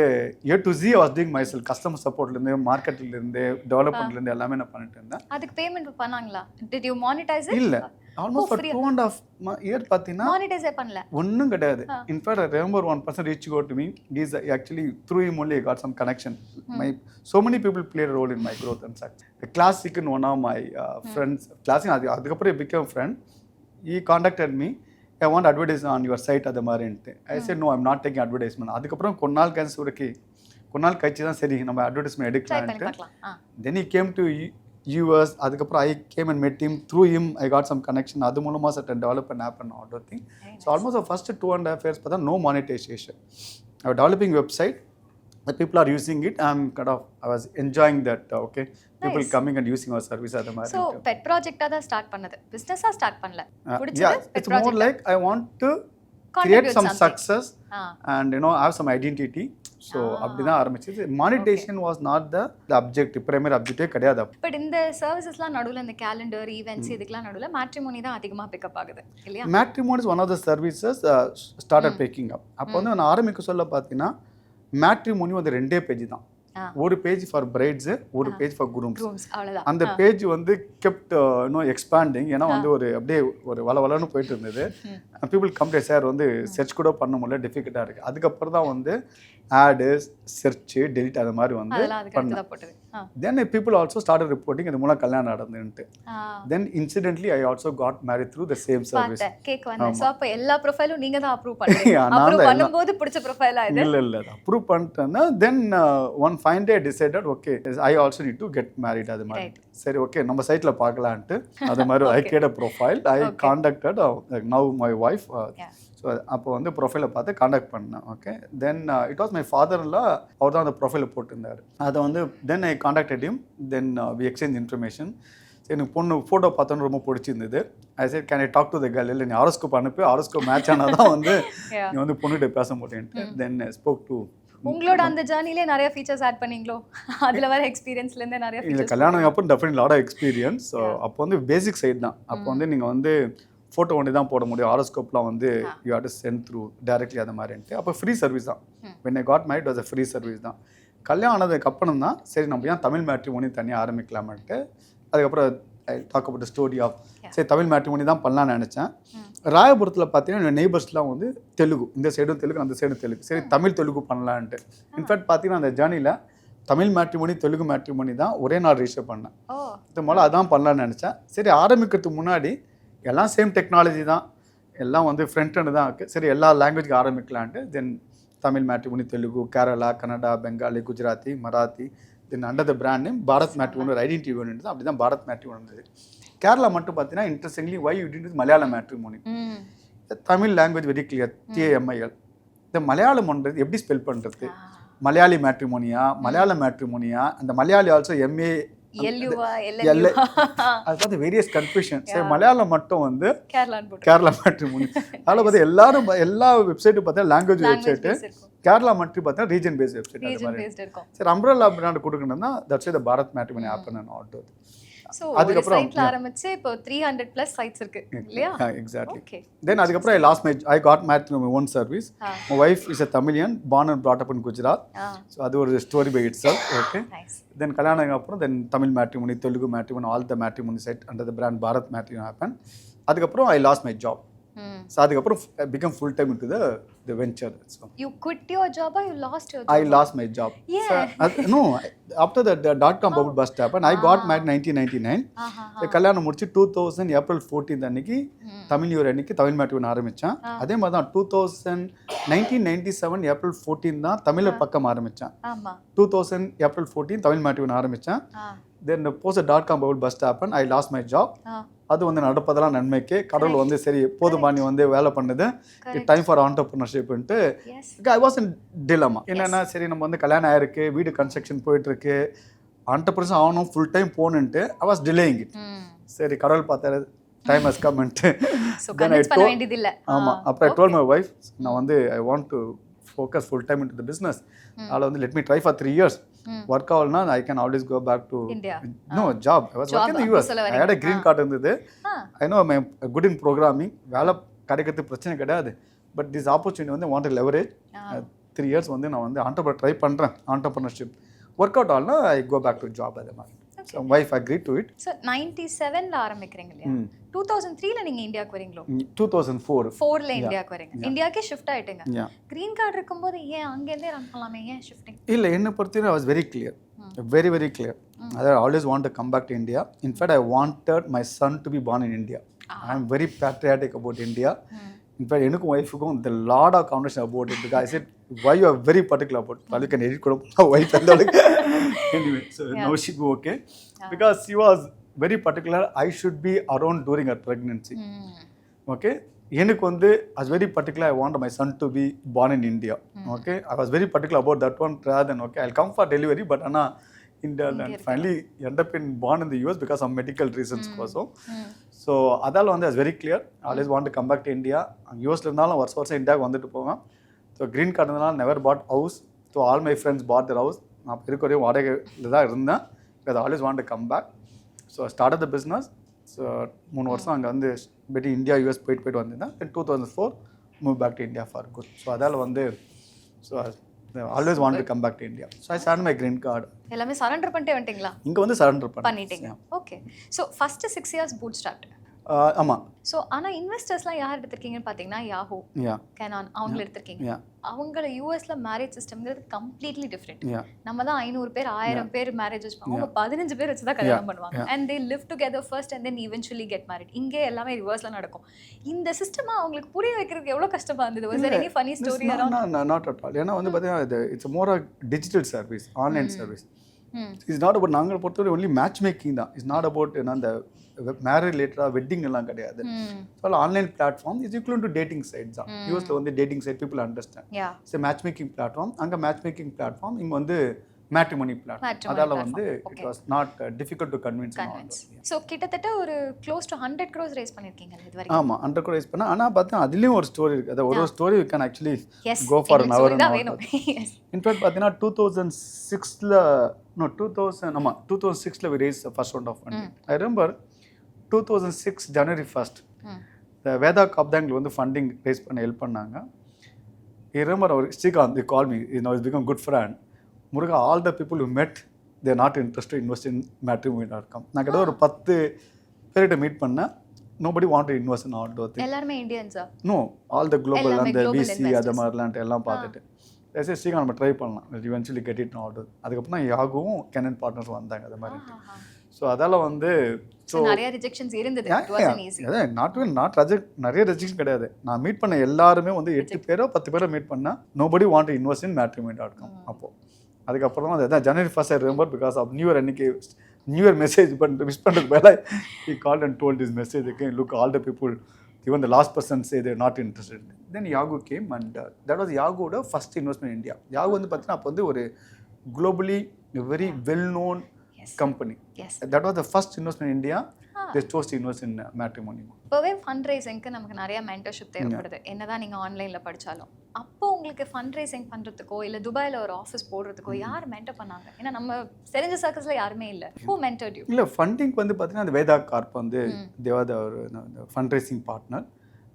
A to Z was doing myself. Customer சப்போர்ட்லேருந்து, மார்க்கெட்லேருந்து, டெவலப்மெண்ட்லேருந்து எல்லாமே நான் பண்ணிட்டு இருந்தேன். அதுக்கு பேமெண்ட் பண்ணாங்களா? Did you monetise it? இல்லை, ஆல்மோஸ்ட் ஃபார் 2.5 years பார்த்தீங்கன்னா மானிடைஸே பண்ணல, ஒன்றும் கிடையாது. In fact I remember one person reached out to me. He is actually through him only I got some connection. So many people played a role in my growth and such. The classic in one of my friends, classic அதுக்கப்புறம் became friend. He contacted me. I want advertise on your site அது மாதிரின்ட்டு. I said no, I'm not taking advertisement. அதுக்கப்புறம் கொஞ்ச நாள் கழிச்சு தான் சரி நம்ம advertisement எடுக்கலான்ட்டு. Then he came to US. அதுக்கப்புறம் I came and met him. Through him I got some connection. அது மூலமாக certain development happen order thing. So almost the first 2.5 years பார்த்தா no monetization. I was developing website. The people are using it. I was enjoying that. Okay, people nice. Coming and using our service at the market. So pet project da start pannadhu, business ah start pannala. Yeah, it's more like I want to create some success and have some identity. So அப்படி தான் ஆரம்பிச்சது. Monetization was not the objective, primary objective கிடையாது. But இந்த சர்வீசஸ்லாம் நடுவுல இந்த calendar events இதுக்கெல்லாம் நடுவுல matrimony தான் அதிகமாக பிக்கப் ஆகுது இல்லையா? Matrimony is one of the services started picking up. அப்போ வந்து நான் ஆரம்பிக்க சொல்ல பார்த்தீங்கன்னா மேட்ரிமோனி வந்து 2 பேஜ் தான். ஒரு பேஜ் ஃபார் பிரைட்ஸ், ஒரு பேஜ் ஃபார் குரூம்ஸ். அந்த பேஜ் வந்து கெப்ட் எக்ஸ்பாண்டிங். ஏன்னா வந்து அப்படியே ஒரு வளவலன்னு போயிட்டு இருந்தது. பீப்புள் கம்ப்ளைண்ட் சார் வந்து சர்ச் கூட பண்ண முடியல, டிஃபிகல்ட்டாக இருக்குது. அதுக்கப்புறம் தான் வந்து ஆடு, சர்ச், டெலிட் அது மாதிரி வந்து பண்ணேன். Then people also started reporting இது மூலம் கல்யாணம் நடந்துட்டு. Then incidentally I also got married through the same service. Cake வந்து சோ அப்ப எல்லா ப்ரொஃபைலும் நீங்க தான் அப்ரூவ் பண்ணீங்க. அப்ரூவ் பண்ணும்போது பிடிச்ச ப்ரொஃபைலா இது? இல்ல அப்ரூவ் பண்ணிட்டேன்னா then one fine day I decided okay I also need to get married அது மாதிரி. சரி ஓகே நம்ம சைட்ல பார்க்கலாம்ட்டு அது மாதிரி I created a profile. I contacted now my wife. ஸோ அப்போ வந்து ப்ரொஃபைலை பார்த்து காண்டாக்ட் பண்ணேன். Okay, then it was my ஃபாதர்ல அவர் தான் அந்த ப்ரொஃபைலை போட்டிருந்தார். அதை வந்து then I contacted him. Then we exchange information. எனக்கு பொண்ணு ஃபோட்டோ பார்த்தோன்னு ரொம்ப பிடிச்சிருந்தது. I said can I talk to the girl? இல்லை நீ ஹாரோஸ்கோப் அனுப்பி ஹாரோஸ்கோப் மேட்ச் ஆனால் தான் வந்து நீ வந்து பொண்ணுகிட்ட பேச முடியும்ட்டு. தென் ஸ்போக் டு உங்களோட அந்த ஜர்னிலே நிறைய ஃபீச்சர்ஸ் ஆட் பண்ணீங்களோ? அதில் வர எக்ஸ்பீரியன்ஸ்லேருந்து நிறைய ஃபீச்சர்ஸ்? இல்லை, கல்யாணம் அப்புறம் definitely lot of experience. So அப்போ வந்து பேசிக் சைடு தான். அப்போ வந்து நீங்கள் வந்து ஃபோட்டோ ஒன்று தான் போட முடியும். ஹாரோஸ்கோப்லாம் வந்து you have to send through directly அது மாதிரின்ட்டு. அப்போ ஃப்ரீ சர்வீஸ் தான். when I got married was a free service தான். கல்யாணம் ஆனதுக்கு அப்புறம் தான் சரி நம்ம ஏன் தமிழ் மேட்ரிமோனி தனியாக ஆரம்பிக்கலாமான்ட்டு. அதுக்கப்புறம் I talk about story of சரி தமிழ் மேட்ரிமோனி தான் பண்ணலான்னு நினச்சேன். ராயபுரத்தில் பார்த்தீங்கன்னா என் நெய்பர்ஸ்லாம் வந்து தெலுங்கு, இந்த சைடும் தெலுங்கு, அந்த சைடும் தெலுங்கு. சரி தமிழ் தெலுங்கு பண்ணலான்ட்டு. இன்ஃபேக்ட் பார்த்தீங்கன்னா அந்த ஜேர்னியில் தமிழ் மேட்ரிமோனி தெலுங்கு மேட்ரிமோனி தான் ஒரே நாள் ரிஜிஸ்டர் பண்ணேன். இது முதல்ல அதான் பண்ணலான்னு நினச்சேன். சரி ஆரம்பிக்கிறதுக்கு முன்னாடி எல்லாம் சேம் டெக்னாலஜி தான். எல்லாம் வந்து ஃப்ரண்ட் ஹேண்டு தான் இருக்குது. சரி எல்லா லாங்குவேஜ்க்கு ஆரம்பிக்கலான்ட்டு then Tamil matrimony, Telugu, Kerala, Kannada, Bengali, Gujarati, Marathi, then under the brand name Bharat matrimony ஒரு ஐடென்டிட்டி வேணுன்றது. அப்படி தான் பாரத் மேட்ரிமோனி இருந்தது. கேரளா மட்டும் பார்த்தீங்கன்னா interestingly why you did Malayalam matrimony. Tamil language very clear, TAMIL. இந்த மலையாளம் ஒன்றது எப்படி ஸ்பெல் பண்ணுறது, மலையாளி மேட்ரிமோனியா, மலையாள மேட்ரிமோனியா, அந்த மலையாளி ஆல்சோ MA அது பார்த்து வேரியஸ் கன்ஃபியூஷன். சரி மலையாளம் மட்டும் வந்து கேரளா மேட்ரிமோனி. அதில் பார்த்து எல்லாரும் எல்லா வெப்சைட்டும் பார்த்தா லாங்குவேஜ் வெப்சைட்டு, கேரளா மட்டும் பார்த்தா ரீஜன் பேஸ்ட் வெப்சைட். அது மாதிரி சரி அம்ப்ரெல்லா பிராண்ட் கொடுக்கணும்னா that's the Bharat matrimony of நான் ஆர்டர். So அதுக்கப்புறம் சைட்ல ஆரம்பிச்சு இப்போ 300+ சைட்ஸ் இருக்கு இல்லையா? Exactly. Okay. Then அதுக்கப்புறம் I got married to my own service. My wife is a Tamilian, born and brought up in Gujarat. So அது ஒரு story by itself. Okay. Nice. Then கல்யாணம் அப்புறம் then Tamil Matrimony, Telugu Matrimony, all the matrimony site under the brand Bharat Matrimony happened. அதுக்கப்புறம் I lost my job. So அதுக்கப்புறம் I became full time into the venture. So you quit your job or you lost your job? I lost my job. Yeah. So, no, after the dot-com bubble burst happened, I got married 1999. So கல்யாணம் முடிச்சு 2000 April 14 அன்னைக்கு Tamil new year அன்னைக்கு Tamil matrimony ஆரம்பிச்சேன். அதே மாதிரி தான் 1997 April 14 தான் தமிழர் பக்கம் ஆரம்பிச்சேன். ஆமா 2000 April 14 தமிழ் மேட்ரிமோனி ஆரம்பிச்சேன். Then post the dot-com bubble burst happened, I lost my job. அது வந்து நடப்பதெல்லாம் நன்மைக்கு, கடவுள் வந்து சரி போதுமா நீ வந்து வேலை பண்ணுது, டைம் ஃபார் ஆண்டர்பிரினர்ஷிப்ன்ட்டு ஐ வாஸ் இன் டிலமா. என்னன்னா சரி நம்ம வந்து கல்யாணம் ஆயிருக்கு, வீடு கன்ஸ்ட்ரக்ஷன் போயிட்டு இருக்கு, ஆண்டர்பிரினர் ஆகணும், ஃபுல் டைம் போகணுன்ட்டு ஐ வாஸ் டிலேயிங் இட். சரி கடவுள் பார்த்தாரு டைம் ஹஸ் கம்ன்ட்டு ஆமாம். அப்புறம் ஐ டோல்ட் மை வைஃப் நான் வந்து I want to focus full time into the business. I'll only let me try for 3 years. Work ஆகலனா I can always go back to India. No job. I was working in the US. I had a green card இருந்தது. I know I'm good in programming. வேலை கிடைக்கிறது பிரச்சனை கிடையாது. But this opportunity வந்து want to leverage. 3 years வந்து நான் வந்து entrepreneur try பண்றேன், entrepreneurship. Work out ஆகலனா I go back to job அதே மாதிரி. So wife agreed to it. So 97 ல ஆரம்பிக்கிறீங்க இல்லையா? 2003 ல நீங்க இந்தியாக்கு வரீங்களோ? 2004 ல இந்தியாக்கு வரீங்க. இந்தியாக்கே ஷிஃப்ட் ஆயிட்டீங்க. கிரீன் கார்டு இருக்கும்போது ஏன் அங்க இருந்தே ரன் பண்ணலாமே, ஏன் ஷிஃப்டிங்? இல்ல என்ன பொறுத்தவரை I was very clear. Very clear. I always want to come back to India. In fact I wanted my son to be born in India. I am very patriotic about India. In fact எனக்கும் வைஃபுக்கும் the lot of conversation about it because I said why you are very particular about it. You can edit கூட wife and anyway so now she go okay because she was very particular I should be around during her pregnancy. Okay எனக்கு வந்து I was very particular I want my son to be born in India. Okay I was very particular about that one rather than okay I'll come for delivery but ana India and finally end up in born in the US because of medical reasons also. So அதனால வந்து I was very clear I always want to come back to India. US ல இருந்தாலும் வருஷம் இந்தியாவுக்கு வந்துட்டு போவேன். So green card இருந்தாலும் never bought house. So all my friends bought their house. நான் இருக்க வரையும் வாடகையில் தான் இருந்தேன். Because always want to come back. So start the business. So 3 வருஷம் அங்கே வந்து பெட்டி இந்தியா US போயிட்டு வந்திருந்தேன். Then 2004 move back to India for good. So அதால் வந்து so always want to come back to India. So I start my green card. எல்லாமே surrender பண்ணிட்டே வந்துட்டீங்களா? இங்கே வந்து சரண்டர் பண்ணிட்டீங்க. Okay. So first 6 years boot start. ஆமாம். ஸோ ஆனால் இன்வெஸ்டர்ஸ்லாம் யார் எடுத்திருக்கீங்கன்னு பார்த்தீங்கன்னா யாஹூ, கேனான் அவங்கள எடுத்திருக்கீங்க. அவங்கள யூஎஸ்ல மேரேஜ் சிஸ்டம்ங்கிறது கம்ப்ளீட்லி டிஃப்ரெண்ட். நம்ம தான் 500 பேர் 1000 பேர் மேரேஜ் வச்சுப்பாங்க, அவங்க 15 பேர் வச்சு தான் கல்யாணம் பண்ணுவாங்க. And they live together first and then eventually get married. இங்கே எல்லாமே ரிவர்ஸ்ல நடக்கும். இந்த சிஸ்டமா அவங்களுக்கு புரிய வைக்கிறதுக்கு எவ்வளோ கஷ்டமா இருந்தது? Was there any funny story around? Not at all. ஏன்னா வந்து பார்த்தீங்கன்னா it's more a digital service, online service. It's not about நாங்கள் பொறுத்தவரை ஒன்லி மேட்ச் மேக்கிங் தான். இட்ஸ் நாட் அபவுட் அந்த மேரேஜ் ரிலேட்டடாக வெட்டிங் எல்லாம் கிடையாது. So online platform is equal to dating sites தான். யூஎஸ்ல வந்து dating site people understand. It's match making platform. அங்கே மேட்ச் மேக்கிங் பிளாட்ஃபார்ம், இங்கே வந்து மேட்ரிமோனி பிளாட்ஃபார்ம். அதால வந்து it was not difficult to convince. So கிட்டத்தட்ட ஒரு க்ளோஸ் டு 100 crores ரைஸ் பண்ணிருக்கீங்க இது வரைக்கும். ஆமாம் 100 crores ரைஸ் பண்ணேன். ஆனால் பார்த்தா அதுலேயும் ஒரு ஸ்டோரி இருக்குது. அது ஒரு story we can actually go for an hour. In fact பார்த்தீங்கன்னா 2006ல 2006ல we raise first round of funding. I remember 2006 January 1st இந்த வேதா காப்தாங்கில் வந்து ஃபண்டிங் ரைஸ் பண்ண ஹெல்ப் பண்ணாங்க. I remember our Srikanth the call me is now is become good friend. முருகா all the people you met they are not interested invest in matrimony.com. நான் கிட்ட ஒரு 10 பேர்கிட்ட meet பண்ணேன். Nobody want to invest in all though. எல்லாரும் இந்தியன்ஸா? No all the global அந்த VC அது மாதிரிலாம் எல்லாம் பார்த்துட்டு சரி ஸ்ரீகாந்த் நம்ம ட்ரை பண்ணலாம். Eventually get it all though. அதுக்கப்புறம் யாகவும் கேனன் பார்ட்னர்ஸ் வந்தாங்க அது மாதிரி. ஸோ அதால் வந்து ஸோ நிறைய ரிஜெக்ஷன்ஸ் இருந்தது. It wasn't easy. நிறைய ரிஜெக்ஷன் கிடையாது. நான் மீட் பண்ண எல்லாருமே வந்து 8 பேரோ 10 பேரோ மீட் பண்ணால் nobody want to invest in matrimony.com. அப்போது அதுக்கப்புறம் தான் அது January 1st I remember because of New Year அன்னைக்கு New Year மெசேஜ் மிஸ் பண்ணுறதுக்கு மேலே he called and told this message again, look all the people, even the last person say they're not interested. Then Yagu came and that was Yagu's first investment in India. Yagu வந்து பார்த்தீங்கன்னா அப்போ வந்து ஒரு globally very well known company. Yes. That was the first investment in India. They chose to invest in matrimony. இப்போவே fund ரைசிங்க்கு நமக்கு நிறைய mentorship தேவைப்படுது. என்னதான் நீங்கள் ஆன்லைனில் படித்தாலும் அப்போ உங்களுக்கு ஃபண்ட் ரைசிங் பண்ணுறதுக்கோ இல்லை துபாயில் ஒரு ஆஃபீஸ் போடுறதுக்கோ யார் மென்டர் பண்ணாங்க? ஏன்னா நம்ம தெரிஞ்ச சர்க்கிள்ஸில் யாருமே இல்லை. Who mentored you? இல்லை ஃபண்டிங் வந்து பார்த்தீங்கன்னா அந்த வேதா கார்ப் வந்து தேவாத ஒரு ஃபண்ட் ரைசிங் பார்ட்னர்.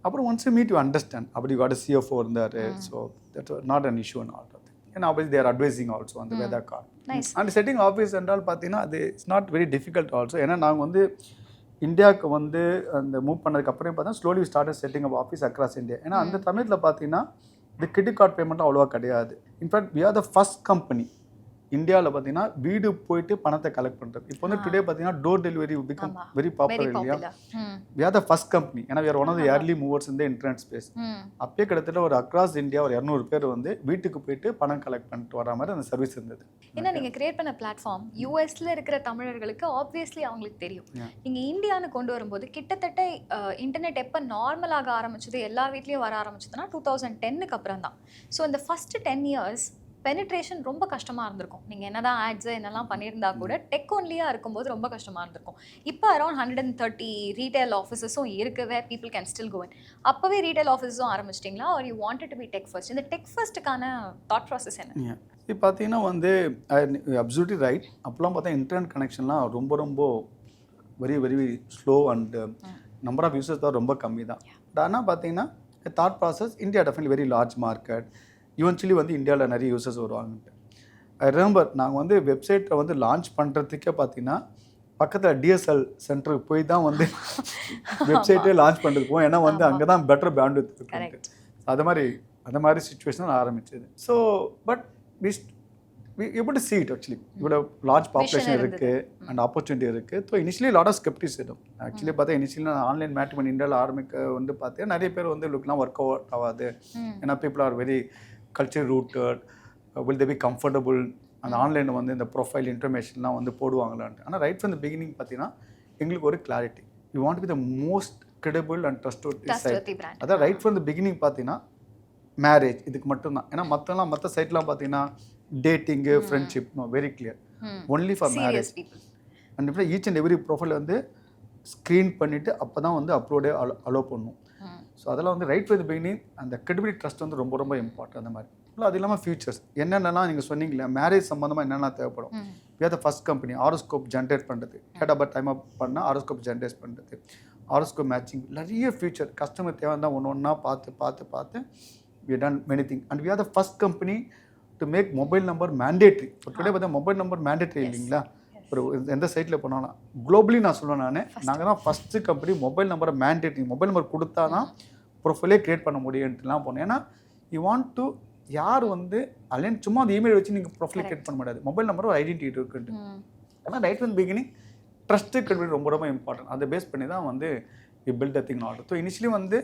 அப்புறம் once you meet you understand அப்படி வாட் CFO இருந்தார். So that not an issue and all. And obviously they are advising also on the Veda card. Nice. And setting office என்றால் பார்த்தீங்கன்னா அது it's not very difficult also. ஏன்னா நாங்கள் வந்து இந்தியாவுக்கு வந்து அந்த மூவ் பண்ணதுக்கு அப்புறம் பார்த்தா slowly start setting up office across India. ஏன்னா அந்த சமயத்தில் பார்த்தீங்கன்னா இந்த கிரெடிட் கார்டு பேமெண்ட் அவ்வளோவா கிடையாது. In fact we are the first company இந்தியாவில் பார்த்தீங்கன்னா வீடு போயிட்டு பணத்தை கலெக்ட் பண்ணுறது. இப்போ வந்து டுடே பார்த்தீங்கன்னா door delivery become very popular இல்லையா? we are the first company. ஏன்னா we are one of the early movers in the internet space. அப்பயே கிட்டத்தட்ட ஒரு அக்ராஸ் இந்தியா ஒரு 200 பேர் வந்து வீட்டுக்கு போயிட்டு பணம் கலெக்ட் பண்ணிட்டு வர மாதிரி அந்த சர்வீஸ் இருந்தது. ஏன்னா நீங்கள் கிரியேட் பண்ண பிளாட்ஃபார்ம் யூஎஸ்ல இருக்கிற தமிழர்களுக்கு ஆப்வியஸ்லி அவங்களுக்கு தெரியும். நீங்கள் இந்தியான்னு கொண்டு வரும்போது கிட்டத்தட்ட இன்டர்நெட் எப்போ நார்மலாக ஆரம்பிச்சது எல்லார் வீட்லேயும் வர ஆரம்பிச்சதுன்னா 2010க்கு அப்புறம் தான். ஸோ இந்த ஃபர்ஸ்ட் 10 years பெனிட்ரேஷன் ரொம்ப கஷ்டமாக இருந்திருக்கும். நீங்கள் என்னதான் ஆட்ஸ் என்னெல்லாம் பண்ணியிருந்தா கூட டெக் ஒன்லியாக இருக்கும்போது ரொம்ப கஷ்டமாக இருந்திருக்கும். இப்போ அரௌண்ட் 130 ரீட்டைல் ஆஃபீஸஸும் இருக்குது where people can still go in. அப்போவே ரீட்டைல் ஆஃபீஸஸும் ஆரம்பிச்சிட்டிங்களா are you wanted to be tech first? இந்த டெக் ஃபர்ஸ்ட்டுக்கான தாட் ப்ராசஸ் என்ன? இப்போ பார்த்தீங்கன்னா வந்து அப்சல்யூட்லி ரைட். அப்போலாம் பார்த்தா இன்டர்நெட் கனெக்ஷன்லாம் ரொம்ப ரொம்ப very very slow and number of users தான் ரொம்ப கம்மி தான். ஆனால் பார்த்தீங்கன்னா thought process India definitely very large market. Eventually வந்து இந்தியாவில் நிறைய யூசர்ஸ் வருவாங்கன்ட்டு ஐ ரிமெம்பர் நாங்கள் வந்து வெப்சைட்டை வந்து லான்ச் பண்ணுறதுக்கே பார்த்தீங்கன்னா பக்கத்தில் டிஎஸ்எல் சென்டருக்கு போய் தான் வந்து வெப்சைட்டே லான்ச் பண்ணுறதுக்கு போவோம். ஏன்னா வந்து அங்கே தான் பெட்டர் பேண்ட்வித் இருக்குன்ட்டு. அந்த மாதிரி சுச்சுவேஷன் ஆரம்பிச்சது. So but we able to see it actually. இவ்வளோ லார்ஜ் பாப்புலேஷன் இருக்குது அண்ட் ஆப்பர்ச்சுனிட்டி இருக்குது. So initially lot of skepticism. Actually பார்த்தா இனிஷியலி நான் ஆன்லைன் மேட்ரிமோனி இந்தியாவில் ஆரம்பிக்க வந்து பார்த்தேன் நிறைய பேர் வந்து லுக்லாம் ஒர்க் அவுட் ஆகாது. ஏன்னா people are very culture rooted, will they be comfortable அந்த ஆன்லைனில் வந்து இந்த ப்ரொஃபைல் இன்ஃபர்மேஷன்லாம் வந்து போடுவாங்களான்ட்டு. ஆனால் ரைட் ஃப்ரம் த பிகினிங் பார்த்தீங்கன்னா எங்களுக்கு ஒரு clarity, you want be the most credible and trustworthy site. அதான் ரைட் ஃப்ரம் த பிகினிங் பார்த்தீங்கன்னா மேரேஜ் இதுக்கு மட்டும்தான். ஏன்னா மற்ற சைட்லாம் பார்த்தீங்கன்னா டேட்டிங்கு friendship very clear only for marriage. And இப்போ ஈச் அண்ட் எவ்ரி ப்ரொஃபைல் வந்து ஸ்க்ரீன் பண்ணிவிட்டு அப்போ தான் வந்து அப்லோடே அலோவ் பண்ணும். ஸோ அதெல்லாம் வந்து ரைட் ஃப்ரம் தி பிகினிங் அந்த கிரெடிபிலிட்டி ட்ரஸ்ட் வந்து ரொம்ப ரொம்ப இம்பார்ட்டன்ட். அந்த மாதிரி இல்லை அது இல்லாமல் ஃபியூச்சர்ஸ் என்னென்னலாம் நீங்கள் சொன்னீங்களே மேரேஜ் சம்மந்தமாக என்னென்ன தேவைப்படும். We are the first company horoscope generate பண்ணுறது, date of birth time up பண்ணால் ஆரோஸ்கோப் ஜென்ரேட் பண்ணுறது, ஆரோஸ்கோப் மேட்சிங், நிறைய ஃபியூச்சர் கஸ்டமர் தேவை தான் ஒன்று ஒன்றா பார்த்து we have done many things. And we are the first company to make mobile number mandatory. இப்போ டுடே பார்த்தா மொபைல் நம்பர் மேண்டேட்ரி இல்லைங்களா? ஒரு எந்த சைட்டில் போனாலும் குளோபலி நான் சொல்லுவேன் நாங்கள் தான் ஃபஸ்ட்டு கம்பெனி மொபைல் நம்பரை மேண்டேட்ரி மொபைல் நம்பர் கொடுத்தா தான் ப்ரொஃபைலே க்ரியேட் பண்ண முடியும்ட்டுலாம் போனேன். ஏன்னா யூ வாண்ட் டு யார் வந்து அலைன் சும்மா அந்த இமெயில் வச்சு நீங்கள் ப்ரொஃபைல் க்ரியேட் பண்ண முடியாது. மொபைல் நம்பர் ஒரு ஐடென்டிட்டி இருக்குன்ட்டு. ஆனால் right from beginning trust credibility ரொம்ப ரொம்ப இம்பார்ட்டன்ட். அதை பேஸ் பண்ணி தான் வந்து you build a thing order. So initially வந்து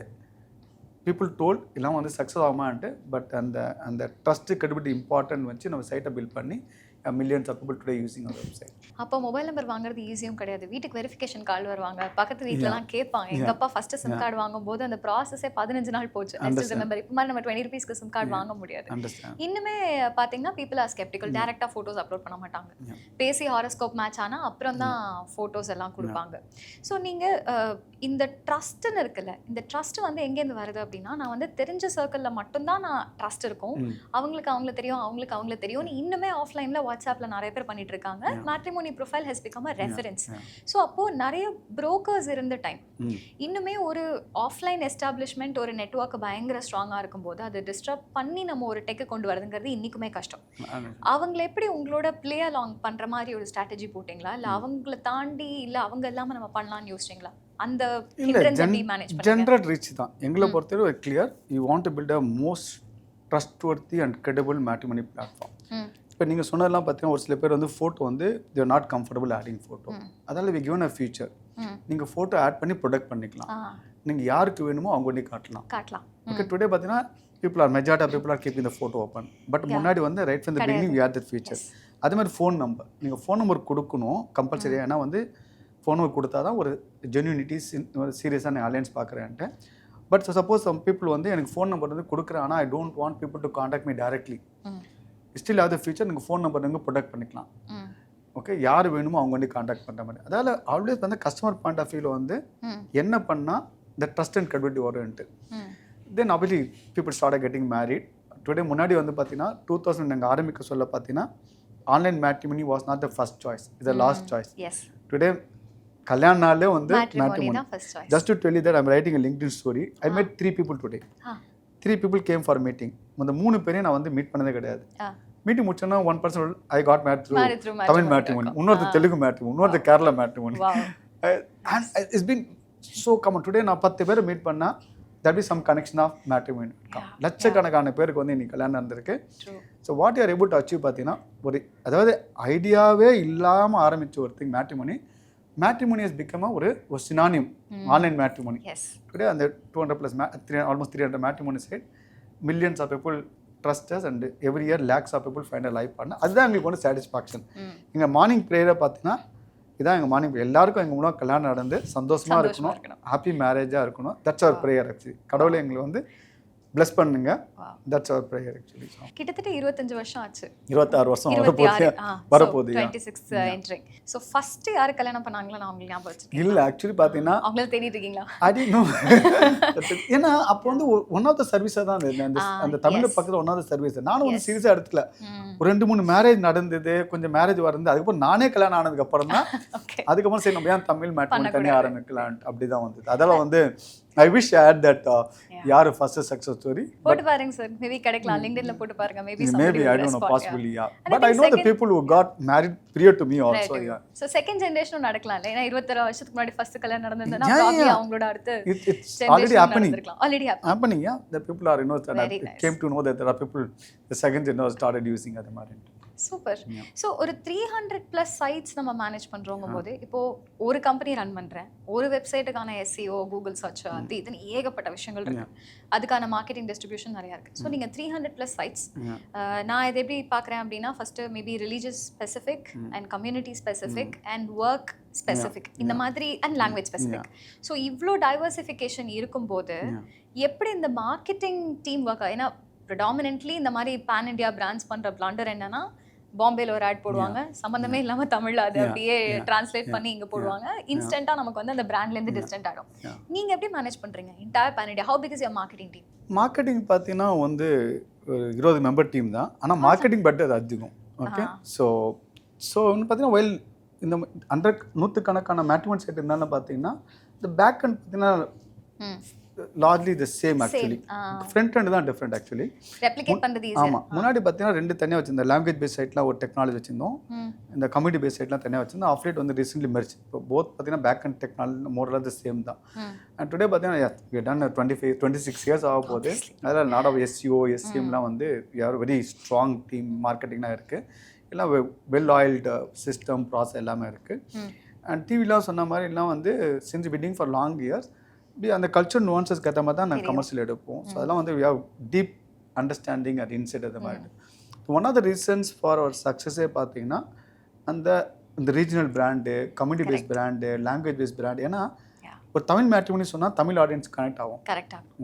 பீப்புள் டோல் எல்லாம் வந்து சக்ஸஸ் ஆகுமான்ட்டு. பட் அந்த ட்ரஸ்ட்டு கிரெடிபிலிட்டி இம்பார்ட்டன்ட் வச்சு நம்ம சைட்டை பில்ட் பண்ணி millions of people today using our website. அப்போ மொபைல் நம்பர் வாங்குறது ஈஸியும் கிடையாது. வீட்டுக்கு வெரிஃபிகேஷன் கால் வருவாங்க, பக்கத்து வீட்டிலலாம் கேட்பாங்க. எங்கள் அப்பா ஃபஸ்ட்டு சிம் கார்டு வாங்கும்போது அந்த ப்ராசஸே 15 நாள் போச்சு. ரிமெம்பர் இப்போ மாதிரி நம்ம 20 rupeesக்கு சிம் கார்டு வாங்க முடியாது. இன்னுமே பார்த்தீங்கன்னா பீப்புள் ஆர் ஸ்கெப்டிக்கல். டேரெக்டாக ஃபோட்டோஸ் அப்லோட் பண்ண மாட்டாங்க. பேசி ஹாரோஸ்கோப் மேட்ச் ஆனால் அப்புறம் தான் ஃபோட்டோஸ் எல்லாம் கொடுப்பாங்க. ஸோ நீங்கள் இந்த ட்ரஸ்ட்டுன்னு இருக்குல்ல, இந்த ட்ரஸ்ட் வந்து எங்கேருந்து வருது அப்படின்னா, நான் வந்து தெரிஞ்ச சர்க்கிளில் மட்டும்தான் நான் ட்ரஸ்ட் இருக்கும், அவங்களுக்கு தெரியும் அவங்களுக்கு தெரியும். இன்னுமே ஆஃப்லைனில் வாட்ஸ்அப்பில் நிறைய பேர் பண்ணிட்டு இருக்காங்க. Matrimony profile has become a reference. So அப்போது நிறைய புரோக்கர்ஸ் இருந்த டைம். இன்னுமே ஒரு ஆஃப்லைன் எஸ்டாப்ளிஷ்மெண்ட் ஒரு நெட்வொர்க் பயங்கர ஸ்ட்ராங்காக இருக்கும்போது அதை டிஸ்டர்ப் பண்ணி நம்ம ஒரு டெக்கை கொண்டு வரதுங்கிறது இன்றைக்குமே கஷ்டம். அவங்கள எப்படி உங்களோட பிளே அலாங் பண்ணுற மாதிரி ஒரு ஸ்ட்ராட்டஜி போட்டிங்களா, இல்லை அவங்கள தாண்டி இல்லை அவங்க இல்லாமல் நம்ம பண்ணலான்னு யோசிச்சிங்களா? அந்த ஜென்ரல் ரீச் தான் எங்களை பொறுத்தவரை clear. You want to build a most trustworthy and credible matrimony platform. இப்போ நீங்கள் சொன்னதெல்லாம் பார்த்தீங்கன்னா ஒரு சில பேர் வந்து ஃபோட்டோ வந்து தேர் நாட் கம்ஃபர்டபுள் ஆடிங் ஃபோட்டோ. அதனால் வி கிவன் அ ஃபியூச்சர். நீங்கள் ஃபோட்டோ ஆட் பண்ணி ப்ரொடக்ட் பண்ணிக்கலாம். நீங்கள் யாருக்கு வேணுமோ அவங்க ஒன்றி காட்டலாம். ஓகே, டுடே பார்த்தீங்கன்னா people are majority of people are keeping the photo open. But முன்னாடி வந்து right from the beginning we had that feature. அதே மாதிரி ஃபோன் நம்பர், நீங்கள் ஃபோன் நம்பர் கொடுக்கணும் கம்பல்சரி. ஏன்னா வந்து ஃபோன் நம்பர் கொடுத்தா தான் ஒரு ஜென்யூனிட்டி சீரியஸாக நான் அலையன்ஸ் பார்க்குறேன்ட்டு. பட் சப்போஸ் சம் பீப்புள் வந்து எனக்கு ஃபோன் நம்பர் வந்து கொடுக்குறேன், ஆனால் I don't want people to contact me directly. Still of the future நீங்கள் ஃபோன் நம்பர் நீங்கள் ப்ரொடக்ட் பண்ணிக்கலாம். ஓகே, யார் வேணுமோ அவங்க வந்து காண்டாக்ட் பண்ணுற மாதிரி. அதாவது ஆல்வேஸ் வந்து கஸ்டமர் பாயிண்ட் ஆஃப் வியூவில் வந்து என்ன பண்ணால் இந்த ட்ரஸ்ட் அண்ட் கிரெடிபிலிட்டி வரும்ன்ட்டு. Then obviously people started getting married. Today முன்னாடி வந்து பார்த்தீங்கன்னா 2000 நாங்கள் ஆரம்பிக்க சொல்ல பார்த்தீங்கன்னா online matrimony was not the first choice, is the last choice. Today கல்யாண நாளே வந்து matrimony. Just to tell you that I am writing a LinkedIn story. I met 3 people today. 3 people came for meeting. அந்த 3 பேரையும் நான் வந்து meet பண்ணதே கிடையாது. Meeting முடிச்சோன்னா one person I got made through Tamil matrimony, இன்னொரு தெலுங்கு மேட்ரிமோனி, இன்னொரு Kerala matrimony. And it's been so common. Today நான் 10 பேரை மீட் பண்ணால் that is some connection of matrimony. லட்சக்கணக்கான பேருக்கு வந்து இன்னைக்கு கல்யாணம் நடந்திருக்கு. So what you are able to achieve பார்த்தீங்கன்னா ஒரு அதாவது ஐடியாவே இல்லாமல் ஆரம்பித்த ஒரு திங் மேட்ரிமோனி ஹஸ் பிகம் ஒரு சினானியம் ஆன்லைன் மேட்ரிமோனி. டுடே அந்த 200+ almost 300 matrimony site millions of people trust us and every year lakhs of people find a life partner. அதுதான் எங்களுக்கு வந்து சாட்டிஸ்ஃபேக்ஷன். எங்கள் மார்னிங் ப்ரேயரை பார்த்தீங்கன்னா இதான் எங்கள் மார்னிங் எல்லாருக்கும் எங்கள் மூலம் கல்யாணம் நடந்து சந்தோஷமாக இருக்கணும், ஹாப்பி மேரேஜாக இருக்கணும். That's our prayer. ஆக்சுவலி கடவுளை எங்களை வந்து பிளஸ் பண்ணுங்க. That's our prayer. ஆக்சுவலி கிட்டத்தட்ட 25 வருஷம் ஆச்சு. 26 வருஷம் வரப்போகுது. 26 என்ட்ரிங். ஸோ ஃபர்ஸ்ட் யாரு கல்யாணம் பண்ணாங்களா நான் உங்களுக்கு ஞாபகம் வச்சிருக்கேன். இல்லை ஆக்சுவலி பார்த்தீங்கன்னா அவங்கள தேடிட்டு இருக்கீங்களா? ஏன்னா அப்போ வந்து ஒன் ஆஃப் த சர்வீஸாக தான் இருந்தது. அந்த தமிழ் பக்கத்தில் ஒன் ஆஃப் த சர்வீஸ். நானும் வந்து சீரியஸாக எடுத்துக்கல. ஒரு 2-3 மேரேஜ் நடந்தது, கொஞ்சம் மேரேஜ் வருது. அதுக்கப்புறம் நானே கல்யாணம் ஆனதுக்கு அப்புறம் தான் அதுக்கப்புறம் சரி நம்ம ஏன் தமிழ் மேட்ரிமோனி தனியாக ஆரம்பிக்கலாம் அப்படிதான் வந்தது. அதெல்லாம் வந்து I wish I had that யார் ஃபர்ஸ்ட் சக்சஸ் ஸ்டோரி. போட்டு பாருங்க சார், மேபி கிடைக்கலாம். LinkedInல போட்டு பாருங்க. Maybe I don't know, possibly yeah. But I know the people who got married prior to me also. Yeah. So second generation நடக்கலாம் இல்ல? ஏனா 26 வருஷத்துக்கு முன்னாடி ஃபர்ஸ்ட் கல்யாணம் நடந்ததுன்னா probably அவங்களோட அடுத்து it's already happening. Already yeah. The people are came to know that there are people the second generation started using அது மாதிரி. சூப்பர். ஸோ ஒரு 300+ சைட்ஸ் நம்ம மேனேஜ் பண்ணுறோங்கும் போது இப்போ ஒரு கம்பெனி ரன் பண்ணுறேன், ஒரு வெப்சைட்டுக்கான SEO, கூகுள் சர்ச், அது இதுன்னு ஏகப்பட்ட விஷயங்கள் இருக்கு. அதுக்கான மார்க்கெட்டிங் டிஸ்ட்ரிபியூஷன் நிறையா இருக்குது. ஸோ நீங்கள் 300+ சைட்ஸ், நான் இதை எப்படி பார்க்குறேன் அப்படின்னா first maybe religious specific and community specific and work specific இந்த மாதிரி அண்ட் லாங்குவேஜ் ஸ்பெசிஃபிக். ஸோ இவ்வளோ டைவர்சிஃபிகேஷன் இருக்கும்போது எப்படி இந்த மார்க்கெட்டிங் டீம் ஒர்க்? ஏன்னா ப்ரிடாமினென்ட்லி இந்த மாதிரி பேன் இண்டியா பிராண்ட்ஸ் பண்ணுற பிளாண்டர் என்னன்னா பாம்பேல ஒரு ஆட் போடுவாங்க, சம்மந்தமே இல்லாமல் தமிழில் அது அப்படியே டிரான்ஸ்லேட் பண்ணி இங்கே போடுவாங்க. இன்ஸ்டன்ட்டாக நமக்கு வந்து அந்த பிராண்ட்லேருந்து டிஸ்டன்ட் ஆகிடும். நீங்கள் எப்படி மேனேஜ் பண்ணுறீங்க entire pan India? How big is your marketing team? Marketing பார்த்தீங்கன்னா வந்து ஒரு 20 மெம்பர் டீம் தான். ஆனால் மார்க்கெட்டிங் பட் அது அதிகம். ஓகே, ஸோ வந்து பார்த்தீங்கன்னா வெல் இந்த 100 மேட்ரிமோனி சைட் இருந்தாலும் பார்த்தீங்கன்னா இந்த பேக் அண்ட் பார்த்தீங்கன்னா largely the same actually. Front end தான் different actually. Replicate பண்றது ஈஸியா. ஆமா, முன்னாடி பார்த்தீங்கன்னா 2 தனியா வச்சிருந்தோம். லாங்குவேஜ் பேஸ் சைட்ல ஒரு டெக்னாலஜி வச்சிருந்தோம், இந்த கம்யூனிட்டி பேஸ் சைட்லாம் தனியா வச்சிருந்தோம். ஆஃப்லைட் வந்து ரீசென்ட்லி மெர்ஜ். இப்போ போத் பார்த்தீங்கன்னா back and technology more or the same தான். அண்ட் டுடே பார்த்தீங்கன்னா we have done 26 years ஆக போகுது. அதில் லாட் ஆஃப் SEO, SEMலாம் வந்து யார் வெரி ஸ்ட்ராங் டீம் மார்க்கெட்டிங்லாம் இருக்குது. எல்லாம் வெல் ஆயில்டு சிஸ்டம் ப்ராசஸ் எல்லாமே இருக்குது. அண்ட் டிவிலாம் சொன்ன மாதிரி எல்லாம் வந்து since bidding for long years அந்த கல்ச்சர் நுவான்சஸ்க்கு ஏற்ற மாதிரி தான் நாங்கள் கமர்ஷியல் எடுப்போம். ஸோ அதெல்லாம் வந்து we have deep understanding at inside அது மாதிரி. One of the reasons for our சக்ஸஸே பார்த்தீங்கன்னா இந்த regional brand, community based brand, language based brand. ஏன்னா ஒரு தமிழ் மேட்ரிமோனி சொன்னால் தமிழ் ஆடியன்ஸ் கனெக்ட் ஆகும்.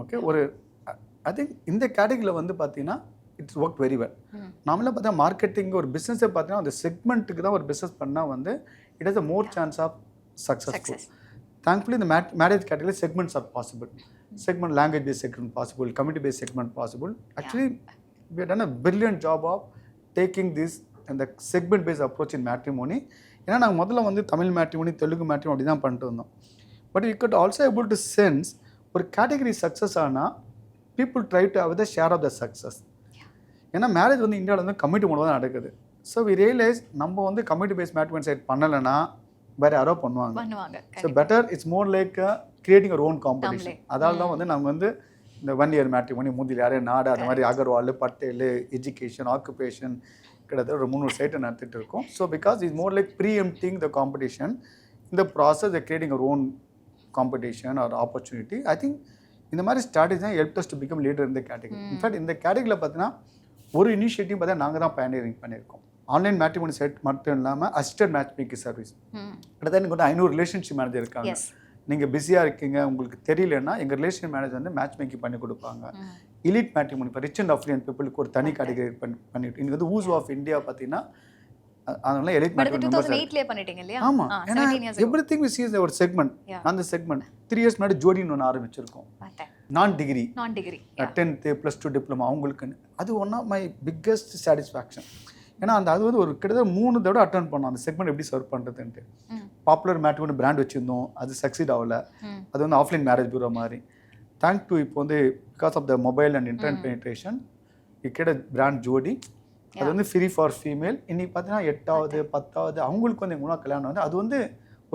ஓகே, ஒரு ஐ திங்க் இந்த கேட்டகரியில் வந்து பார்த்தீங்கன்னா இட்ஸ் ஒர்க் வெரி வெல். நாமளே பார்த்தா மார்க்கெட்டிங் ஒரு பிஸ்னஸே பார்த்தீங்கன்னா அந்த செக்மெண்ட்டுக்கு தான் ஒரு பிஸ்னஸ் பண்ணால் வந்து it has a more chance of successful. Thankfully, in the marriage category, segments are possible. Segment, language-based segment possible, community-based segment possible. Actually, we have done a brilliant job of taking this and the segment-based approach in matrimony. ஏன்னா நாங்கள் முதல்ல வந்து Tamil matrimony, Telugu matrimony அப்படி தான் பண்ணிட்டு வந்தோம். But you could also able to sense ஒரு category success ஆனால் people try to have the share of the success. ஏன்னா மேரேஜ் வந்து இந்தியாவில் வந்து கம்யூனிட்டி மூலம் தான் நடக்குது. ஸோ we realize நம்ம வந்து கம்யூனிட்டி-based matrimony சைட் பண்ணலைன்னா வேறு யாரோ பண்ணுவாங்க. So better it's more like creating our own competition. அதால தான் வந்து நாங்கள் வந்து இந்த 1 year மேட்ரிமோனி மூந்தில் யாரே நாடு அது மாதிரி அகர்வால், பட்டேல், எஜுகேஷன், ஆக்குபேஷன், கிட்டத்தட்ட ஒரு 300 சைட்டை நடத்திட்டு இருக்கோம். So because is more like preempting the competition இந்த process creating our own competition or opportunity. I think இந்த மாதிரி ஸ்ட்ராட்டஜி தான் help us to become leader இந்த கேட்டகரி. இன்ஃபேக்ட் இந்த கேட்டகரியில் பார்த்தீங்கன்னா ஒரு இனிஷியேட்டிவ் பார்த்தா நாங்கள் தான் பயனியரிங் பண்ணியிருக்கோம். ஆன்லைன் மேட்ரிமோனி சைட் மட்டும் இல்லாமல் அசிஸ்டட் மேட்ச் மேக்கிங் சர்வீஸ் கிட்டத்தட்ட எனக்கு 500 ரிலேஷன்ஷிப் மேனேஜர் இருக்காங்க. நீங்கள் பிஸியாக இருக்கீங்க, உங்களுக்கு தெரியலன்னா எங்கள் ரிலேஷன் மேனேஜர் வந்து மேட்ச் மேக்கிங் பண்ணி கொடுப்பாங்க. எலிட் மேட்ரிமோனி இப்போ ரிச் அண்ட் அஃப்ளியன்ட் பீப்புளுக்கு ஒரு தனி கேட்டகரி பண்ணிட்டு இன்னைக்கு வந்து ஊஸ் ஆஃப் இந்தியா பார்த்தீங்கன்னா அதனால எலிட் மேட்ரிமோனி. ஆமாம், ஏன்னா everything we see is ஒரு செக்மெண்ட். அந்த செக்மெண்ட் 3 இயர்ஸ் முன்னாடி ஜோடின்னு ஒன்று ஆரம்பிச்சிருக்கோம். நான் டிகிரி 10th +2 டிப்ளமா அவங்களுக்குன்னு. அது one of my biggest satisfaction. ஏன்னா அது வந்து ஒரு கிட்டத்தட்ட 3 தடவை அட்டன் பண்ணோம் அந்த செக்மெண்ட் எப்படி சர்வ் பண்ணுறதுன்ட்டு. பாப்புலர் மேட்ரிமோனி பிராண்ட் வச்சுருந்தோம், அது சக்சீட் ஆகல. அது வந்து ஆஃப்லைன் மேரேஜ் பியூரோ மாதிரி. தேங்க் டு இப்போ வந்து because of the mobile and internet penetration இக்கிட்ட பிராண்ட் ஜோடி. அது வந்து ஃப்ரீ ஃபார் ஃபீமேல். இன்னைக்கு பார்த்தீங்கன்னா 8வது 10வது அவங்களுக்கு வந்து எங்கள் கல்யாணம் வந்து அது வந்து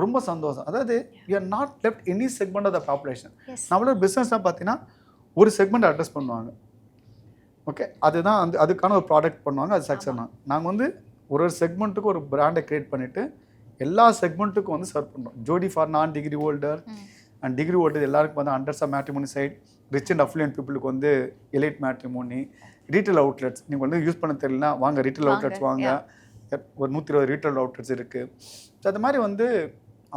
ரொம்ப சந்தோஷம். அதாவது you are not left any segment of the population. நம்மளோட பிஸ்னஸ்லாம் பார்த்தீங்கன்னா ஒரு செக்மெண்ட் அட்ரஸ் பண்ணுவாங்க. ஓகே, அதுதான் அதுக்கான ஒரு ப்ராடக்ட் பண்ணுவாங்க, அது சக்ஸஸ் தான். நாங்கள் வந்து ஒரு செக்மெண்ட்டுக்கு ஒரு பிராண்டை க்ரியேட் பண்ணிவிட்டு எல்லா செக்மெண்ட்டுக்கும் வந்து சர்வ் பண்ணுறோம். Jodii for non degree holder and degree holder எல்லாருக்கும் வந்து அண்டர்ஸ் of matrimony site, rich and affluent பீப்புளுக்கு வந்து எலைட் மேட்ரிமோனி, ரீட்டைல் அவுட்லெட்ஸ் நீங்கள் வந்து யூஸ் பண்ண தெரியலனா வாங்க ரீட்டைல் அவுட்லெட்ஸ் வாங்க. ஒரு 120 ரீட்டைல் அவுட்லெட்ஸ் இருக்குது. ஸோ அது மாதிரி வந்து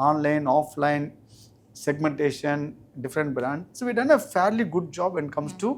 online offline segmentation different brand. So we done a fairly good job when comes to